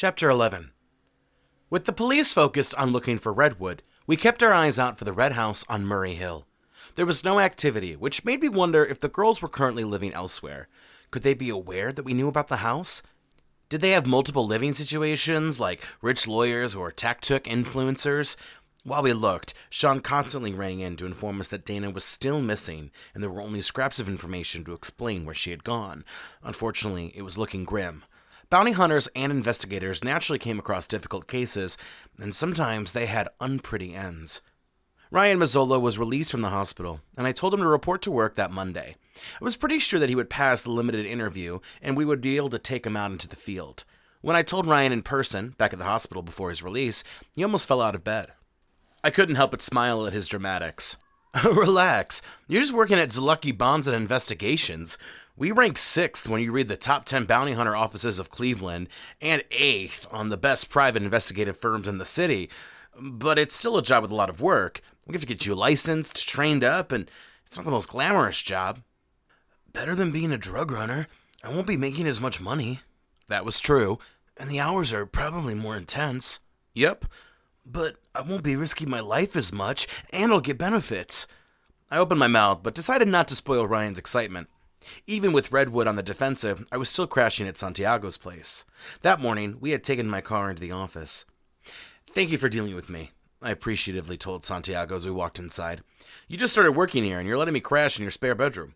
Chapter 11. With the police focused on looking for Redwood, we kept our eyes out for the Red House on Murray Hill. There was no activity, which made me wonder if the girls were currently living elsewhere. Could they be aware that we knew about the house? Did they have multiple living situations, like rich lawyers or tech-took influencers? While we looked, Sean constantly rang in to inform us that Dana was still missing, and there were only scraps of information to explain where she had gone. Unfortunately, it was looking grim. Bounty hunters and investigators naturally came across difficult cases, and sometimes they had unpretty ends. Ryan Mazzolo was released from the hospital, and I told him to report to work that Monday. I was pretty sure that he would pass the limited interview, and we would be able to take him out into the field. When I told Ryan in person, back at the hospital before his release, he almost fell out of bed. I couldn't help but smile at his dramatics. Relax, you're just working at Zlucky Bonds and Investigations. We rank 6th when you read the top 10 bounty hunter offices of Cleveland, and 8th on the best private investigative firms in the city. But it's still a job with a lot of work. We have to get you licensed, trained up, and it's not the most glamorous job. Better than being a drug runner. I won't be making as much money. That was true, and the hours are probably more intense. Yep, but I won't be risking my life as much, and I'll get benefits. I opened my mouth, but decided not to spoil Ryan's excitement. Even with Redwood on the defensive, I was still crashing at Santiago's place. That morning, we had taken my car into the office. Thank you for dealing with me, I appreciatively told Santiago as we walked inside. You just started working here, and you're letting me crash in your spare bedroom.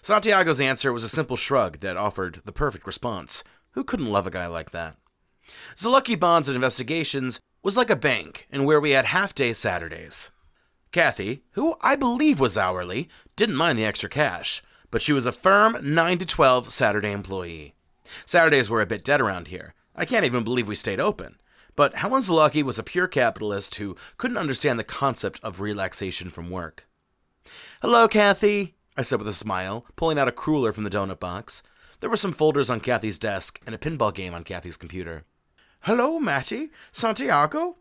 Santiago's answer was a simple shrug that offered the perfect response. Who couldn't love a guy like that? Zlucky Bonds and Investigations was like a bank, and where we had half-day Saturdays. Kathy, who I believe was hourly, didn't mind the extra cash, but she was a firm 9 to 12 Saturday employee. Saturdays were a bit dead around here. I can't even believe we stayed open. But Helen Zlucky was a pure capitalist who couldn't understand the concept of relaxation from work. Hello, Kathy, I said with a smile, pulling out a cruller from the donut box. There were some folders on Kathy's desk and a pinball game on Kathy's computer. Hello, Matty. Santiago?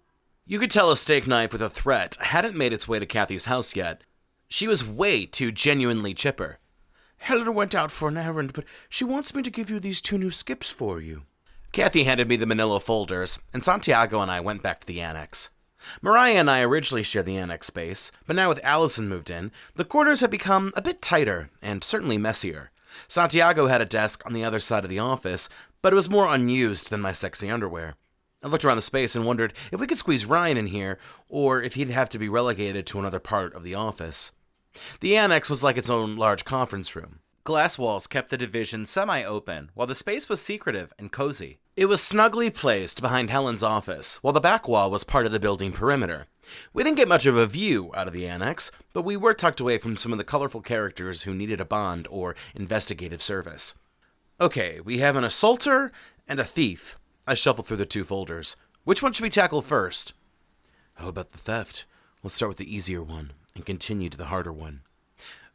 You could tell a steak knife with a threat hadn't made its way to Kathy's house yet. She was way too genuinely chipper. Helen went out for an errand, but she wants me to give you these 2 new skips for you. Kathy handed me the manila folders, and Santiago and I went back to the annex. Mariah and I originally shared the annex space, but now with Alison moved in, the quarters had become a bit tighter and certainly messier. Santiago had a desk on the other side of the office, but it was more unused than my sexy underwear. I looked around the space and wondered if we could squeeze Ryan in here, or if he'd have to be relegated to another part of the office. The annex was like its own large conference room. Glass walls kept the division semi-open, while the space was secretive and cozy. It was snugly placed behind Helen's office, while the back wall was part of the building perimeter. We didn't get much of a view out of the annex, but we were tucked away from some of the colorful characters who needed a bond or investigative service. Okay, we have an assaulter and a thief. I shuffled through the 2 folders. Which one should we tackle first? How about the theft? Let's start with the easier one and continue to the harder one.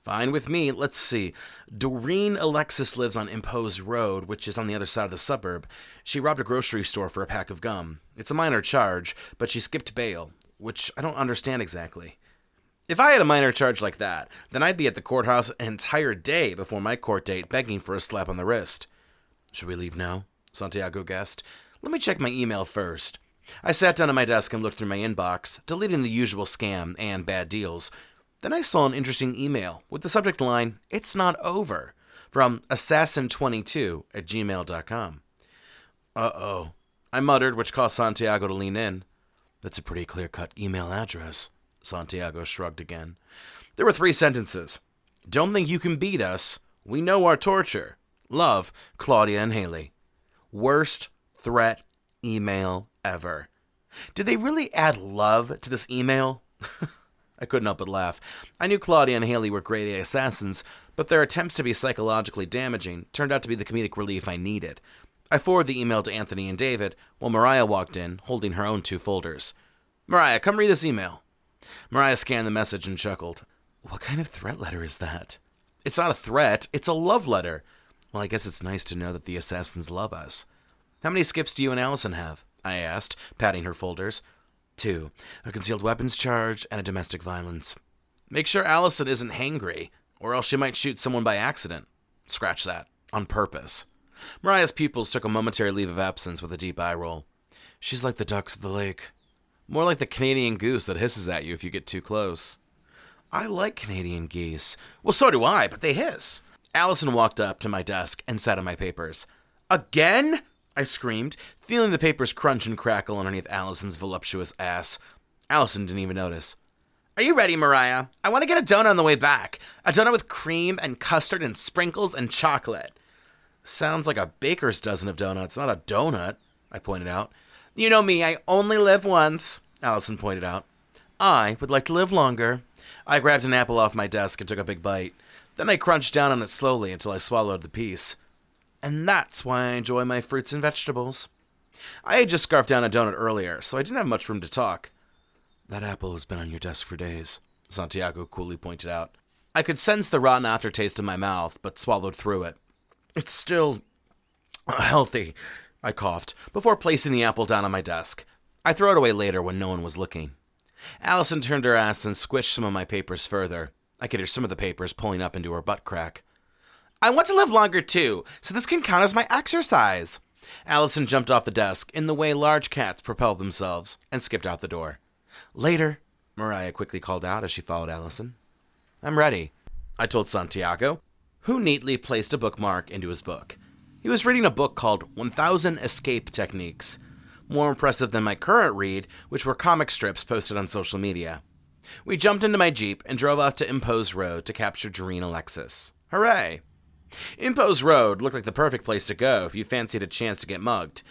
Fine with me. Let's see. Doreen Alexis lives on Imposed Road, which is on the other side of the suburb. She robbed a grocery store for a pack of gum. It's a minor charge, but she skipped bail, which I don't understand exactly. If I had a minor charge like that, then I'd be at the courthouse an entire day before my court date begging for a slap on the wrist. Should we leave now? Santiago guessed. Let me check my email first. I sat down at my desk and looked through my inbox, deleting the usual scam and bad deals. Then I saw an interesting email with the subject line, "It's not over," from assassin22@gmail.com. Uh-oh, I muttered, which caused Santiago to lean in. That's a pretty clear-cut email address. Santiago shrugged again. There were 3 sentences. Don't think you can beat us. We know our torture. Love, Claudia and Haley. Worst threat email ever. Did they really add love to this email? I couldn't help but laugh. I knew Claudia and Haley were grade A assassins, but their attempts to be psychologically damaging turned out to be the comedic relief I needed. I forwarded the email to Anthony and David, while Mariah walked in, holding her own 2 folders. Mariah, come read this email. Mariah scanned the message and chuckled. What kind of threat letter is that? It's not a threat, it's a love letter. Well, I guess it's nice to know that the assassins love us. How many skips do you and Alison have? I asked, patting her folders. 2, a concealed weapons charge and a domestic violence. Make sure Alison isn't hangry, or else she might shoot someone by accident. Scratch that. On purpose. Mariah's pupils took a momentary leave of absence with a deep eye roll. She's like the ducks of the lake. More like the Canadian goose that hisses at you if you get too close. I like Canadian geese. Well, so do I, but they hiss. Alison walked up to my desk and sat on my papers. Again? I screamed, feeling the papers crunch and crackle underneath Alison's voluptuous ass. Alison didn't even notice. Are you ready, Mariah? I want to get a donut on the way back. A donut with cream and custard and sprinkles and chocolate. Sounds like a baker's dozen of donuts, not a donut, I pointed out. You know me, I only live once, Alison pointed out. I would like to live longer. I grabbed an apple off my desk and took a big bite. Then I crunched down on it slowly until I swallowed the piece. And that's why I enjoy my fruits and vegetables. I had just scarfed down a donut earlier, so I didn't have much room to talk. That apple has been on your desk for days, Santiago coolly pointed out. I could sense the rotten aftertaste in my mouth, but swallowed through it. It's still healthy, I coughed, before placing the apple down on my desk. I throw it away later when no one was looking. Alison turned her ass and squished some of my papers further. I could hear some of the papers pulling up into her butt crack. I want to live longer too, so this can count as my exercise. Alison jumped off the desk in the way large cats propel themselves and skipped out the door. Later, Mariah quickly called out as she followed Alison. I'm ready, I told Santiago, who neatly placed a bookmark into his book. He was reading a book called 1000 Escape Techniques. More impressive than my current read, which were comic strips posted on social media. We jumped into my Jeep and drove off to Impose Road to capture Doreen Alexis. Hooray! Impose Road looked like the perfect place to go if you fancied a chance to get mugged.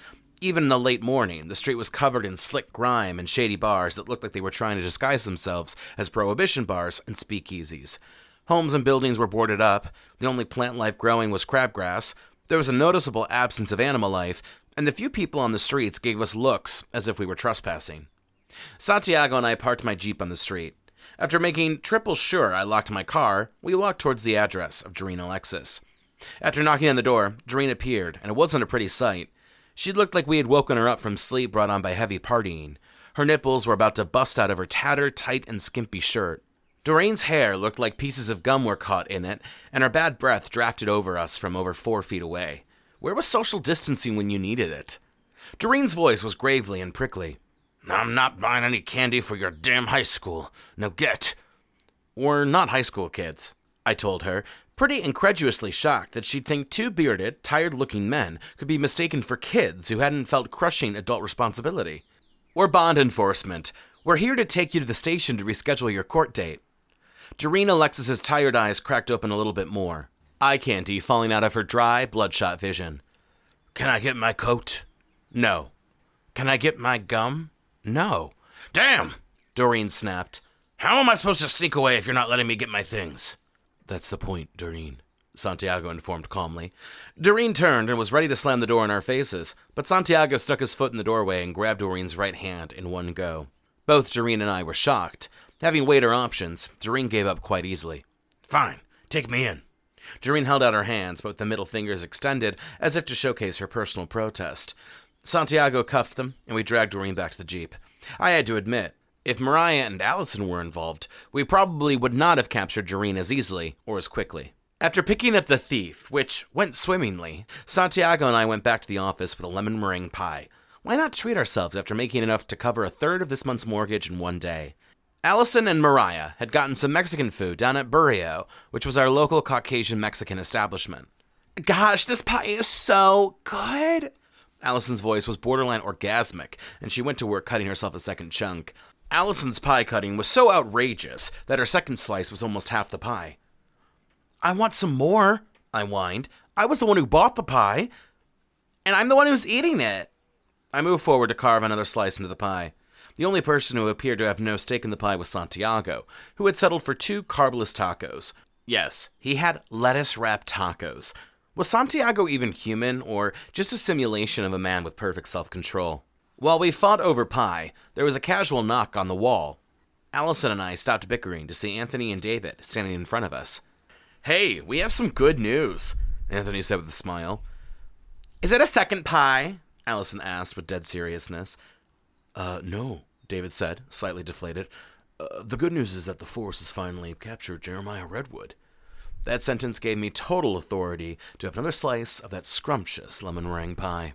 Even in the late morning, the street was covered in slick grime and shady bars that looked like they were trying to disguise themselves as prohibition bars and speakeasies. Homes and buildings were boarded up, the only plant life growing was crabgrass, there was a noticeable absence of animal life, and the few people on the streets gave us looks as if we were trespassing. Santiago and I parked my Jeep on the street. After making triple sure I locked my car, we walked towards the address of Doreen Alexis. After knocking on the door, Doreen appeared, and it wasn't a pretty sight. She looked like we had woken her up from sleep brought on by heavy partying. Her nipples were about to bust out of her tattered, tight, and skimpy shirt. Doreen's hair looked like pieces of gum were caught in it, and her bad breath drafted over us from over 4 feet away. Where was social distancing when you needed it? Doreen's voice was gravely and prickly. I'm not buying any candy for your damn high school. Now get. We're not high school kids, I told her, pretty incredulously shocked that she'd think 2 bearded, tired-looking men could be mistaken for kids who hadn't felt crushing adult responsibility. We're bond enforcement. We're here to take you to the station to reschedule your court date. Doreen Alexis's tired eyes cracked open a little bit more, eye candy falling out of her dry, bloodshot vision. Can I get my coat? No. Can I get my gum? No. Damn! Doreen snapped. How am I supposed to sneak away if you're not letting me get my things? That's the point, Doreen, Santiago informed calmly. Doreen turned and was ready to slam the door in our faces, but Santiago stuck his foot in the doorway and grabbed Doreen's right hand in one go. Both Doreen and I were shocked. Having weighed her options, Doreen gave up quite easily. Fine, take me in. Doreen held out her hands, but with the middle fingers extended, as if to showcase her personal protest. Santiago cuffed them, and we dragged Doreen back to the Jeep. I had to admit, if Mariah and Alison were involved, we probably would not have captured Doreen as easily or as quickly. After picking up the thief, which went swimmingly, Santiago and I went back to the office with a lemon meringue pie. Why not treat ourselves after making enough to cover a third of this month's mortgage in one day? Alison and Mariah had gotten some Mexican food down at Burrio, which was our local Caucasian Mexican establishment. Gosh, this pie is so good! Alison's voice was borderline orgasmic, and she went to work cutting herself a second chunk. Alison's pie cutting was so outrageous that her second slice was almost half the pie. I want some more, I whined. I was the one who bought the pie, and I'm the one who's eating it. I moved forward to carve another slice into the pie. The only person who appeared to have no stake in the pie was Santiago, who had settled for 2 carbless tacos. Yes, he had lettuce-wrapped tacos. Was Santiago even human, or just a simulation of a man with perfect self-control? While we fought over pie, there was a casual knock on the wall. Alison and I stopped bickering to see Anthony and David standing in front of us. Hey, we have some good news, Anthony said with a smile. Is it a second pie? Alison asked with dead seriousness. No, David said, slightly deflated. The good news is that the force has finally captured Jeremiah Redwood. That sentence gave me total authority to have another slice of that scrumptious lemon meringue pie.